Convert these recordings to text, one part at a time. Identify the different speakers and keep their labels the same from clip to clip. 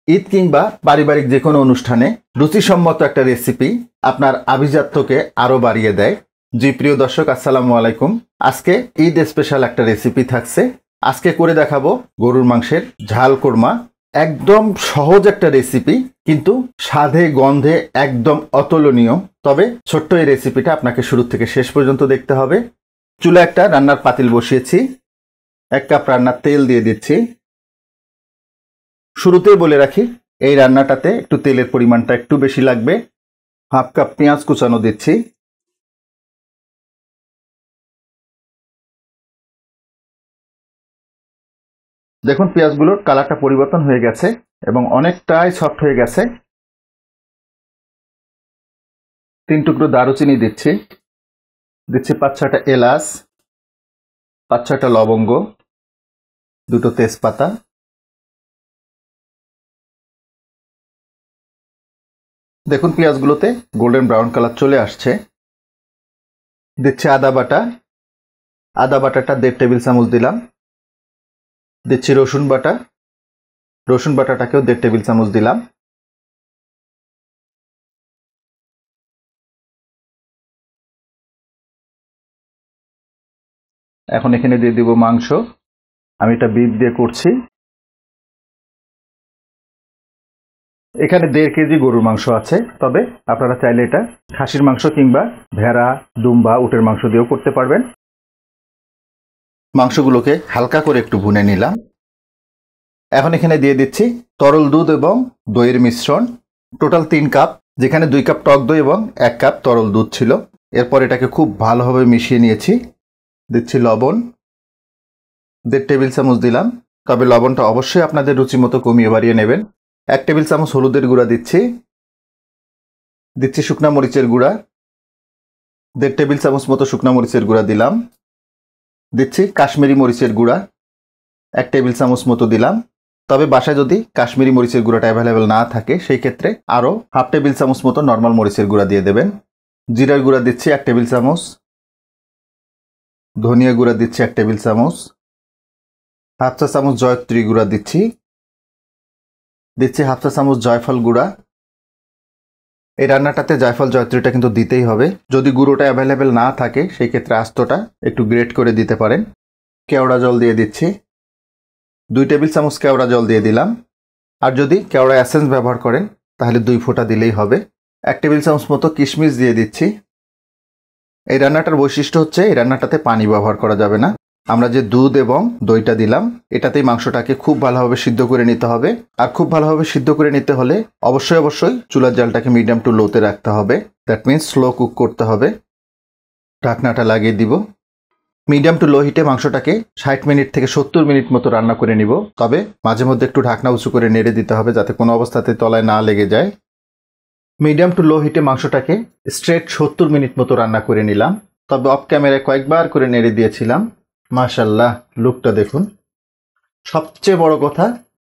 Speaker 1: ঈদ কিংবা পারিবারিক যে কোনো অনুষ্ঠানে রুচিসম্মত একটা রেসিপি আপনার আভিজাত্যকে আরো বাড়িয়ে দেয়। জি প্রিয় দর্শক, আসসালামু আলাইকুম। আজকে ঈদ স্পেশাল একটা রেসিপি থাকছে। আজকে করে দেখাবো গরুর মাংসের ঝাল কোরমা। একদম সহজ একটা রেসিপি, কিন্তু স্বাদে গন্ধে একদম অতুলনীয়। তবে ছোট্ট এই রেসিপিটা আপনাকে শুরু থেকে শেষ পর্যন্ত দেখতে হবে। চুলা একটা রান্নার পাতিল বসিয়েছি, 1 কাপ রান্নার তেল দিয়ে দিচ্ছি। শুরুতেই বলে রাখি, এই রান্নাটাতে একটু তেলের পরিমাণটা একটু বেশি লাগবে। 1/2 কাপ পেঁয়াজ কুচানো দিচ্ছি। দেখুন পেঁয়াজগুলোর কালারটা পরিবর্তন হয়ে গেছে এবং অনেকটাই সফট হয়ে গেছে। 3 টুকরো দারুচিনি দিচ্ছি, 5-6টা এলাচ, 5-6টা লবঙ্গ, 2টো তেজপাতা। দেখুন পেঁয়াজগুলোতে গোল্ডেন ব্রাউন কালার চলে আসছে। দিচ্ছি আদা বাটা। আদা বাটাটা 1.5 টেবিল চামচ দিলাম। দিচ্ছি রসুন বাটা। রসুন বাটাটাকেও 1.5 টেবিল চামচ দিলাম। এখন এখানে দিয়ে দিব মাংস। আমি এটা বিফ দিয়ে করছি। এখানে 1.5 কেজি গরুর মাংস আছে, তবে আপনারা চাইলে এটা খাসির মাংস কিংবা ভেড়া, দুম্বা, উটের মাংস দিয়েও করতে পারবেন। মাংসগুলোকে হালকা করে একটু ভুনে নিলাম। এখন এখানে দিয়ে দিচ্ছি তরল দুধ এবং দইয়ের মিশ্রণ। টোটাল 3 কাপ, যেখানে 2 কাপ টক দই এবং 1 কাপ তরল দুধ ছিল। এরপর এটাকে খুব ভালোভাবে মিশিয়ে নিয়েছি। দিচ্ছি লবণ, 1.5 টেবিল চামচ দিলাম। তবে লবণটা অবশ্যই আপনাদের রুচি মতো কমিয়ে বাড়িয়ে নেবেন। 1 টেবিল চামচ হলুদের গুঁড়া দিচ্ছি। দিচ্ছি শুকনা মরিচের গুঁড়া, 1.5 টেবিল চামচ মতো শুকনা মরিচের গুঁড়া দিলাম। দিচ্ছি কাশ্মীরি মরিচের গুঁড়া, 1 টেবিল চামচ মতো দিলাম। তবে বাসায় যদি কাশ্মীরি মরিচের গুঁড়াটা অ্যাভেলেবেল না থাকে, সেই ক্ষেত্রে আরও 1/2 টেবিল চামচ মতো নর্মাল মরিচের গুঁড়া দিয়ে দেবেন। জিরার গুঁড়া দিচ্ছি 1 টেবিল চামচ। ধনিয়া গুঁড়া দিচ্ছি 1 টেবিল চামচ। 1/2 চা চামচ জয়ত্রী গুঁড়া দিচ্ছি। দিচ্ছি 1/2 চা চামচ জয়ফল গুঁড়া। এই রান্নাটাতে জয়ফল জয়ত্রীটা কিন্তু দিতেই হবে। যদি গুঁড়োটা অ্যাভেলেবেল না থাকে, সেই ক্ষেত্রে আস্তটা একটু গ্রেট করে দিতে পারেন। কেওড়া জল দিয়ে দিচ্ছি, 2 টেবিল চামচ কেওড়া জল দিয়ে দিলাম। আর যদি কেওড়া এসেন্স ব্যবহার করেন, তাহলে 2 ফোঁটা দিলেই হবে। 1 টেবিল চামচ মতো কিশমিশ দিয়ে দিচ্ছি। এই রান্নাটার বৈশিষ্ট্য হচ্ছে, এই রান্নাটাতে পানি ব্যবহার করা যাবে না। আমরা যে দুধ এবং দইটা দিলাম, এটাতেই মাংসটাকে খুব ভালোভাবে সিদ্ধ করে নিতে হবে। আর খুব ভালোভাবে সিদ্ধ করে নিতে হলে অবশ্যই চুলার জালটাকে মিডিয়াম টু লোতে রাখতে হবে। দ্যাট মিনস স্লো কুক করতে হবে। ঢাকনাটা লাগিয়ে দিব। মিডিয়াম টু লো হিটে মাংসটাকে 60 মিনিট থেকে 70 মিনিট মতো রান্না করে নিব। তবে মাঝে মধ্যে একটু ঢাকনা উঁচু করে নেড়ে দিতে হবে, যাতে কোনো অবস্থাতে তলায় না লেগে যায়। মিডিয়াম টু লো হিটে মাংসটাকে স্ট্রেট 70 মিনিট মতো রান্না করে নিলাম। তবে অফ ক্যামেরায় কয়েকবার করে নেড়ে দিয়েছিলাম। মাশাআল্লাহ, লুকটা দেখুন। সবচেয়ে বড় কথা,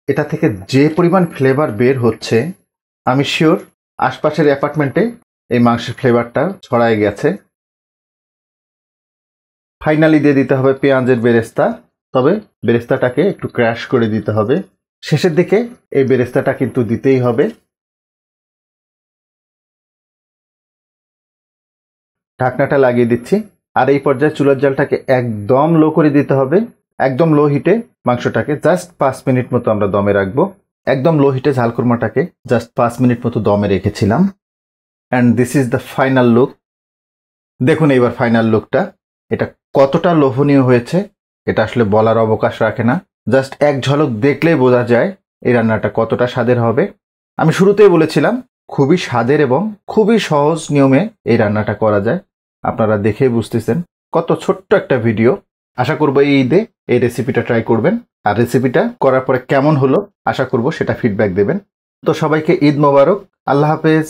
Speaker 1: এটা থেকে যে পরিমাণ ফ্লেভার বের হচ্ছে, আমি শিওর আশপাশের অ্যাপার্টমেন্টে এই মাংসের ফ্লেভারটা ছড়ায় গেছে। ফাইনালি দিয়ে দিতে হবে পেঁয়াজের বেরেস্তা। তবে বেরেস্তাটাকে একটু ক্র্যাশ করে দিতে হবে। শেষের দিকে এই বেরেস্তাটা কিন্তু দিতেই হবে। ঢাকনাটা লাগিয়ে দিচ্ছি। আর এই পর্যায়ে চুলার জালটাকে একদম লো করে দিতে হবে। একদম লো হিটে মাংসটাকে জাস্ট 5 মিনিট মতো আমরা দমে রাখবো। একদম লো হিটে ঝাল কোরমাটাকে জাস্ট 5 মিনিট মতো দমে রেখেছিলাম। And this is the final look. দেখুন এইবার ফাইনাল লুকটা। এটা কতটা লোভনীয় হয়েছে, এটা আসলে বলার অবকাশ রাখে না। জাস্ট এক ঝলক দেখলেই বোঝা যায় এই রান্নাটা কতটা স্বাদের হবে। আমি শুরুতেই বলেছিলাম, খুবই স্বাদের এবং খুবই সহজ নিয়মে এই রান্নাটা করা যায়। আপনারা দেখেই বুঝতেছেন কত ছোট্ট একটা ভিডিও। আশা করব এই ঈদে এই রেসিপিটা ট্রাই করবেন। আর রেসিপিটা করার পরে কেমন হলো আশা করব সেটা ফিডব্যাক দেবেন। তো সবাইকে ঈদ মোবারক। আল্লাহ হাফেজ।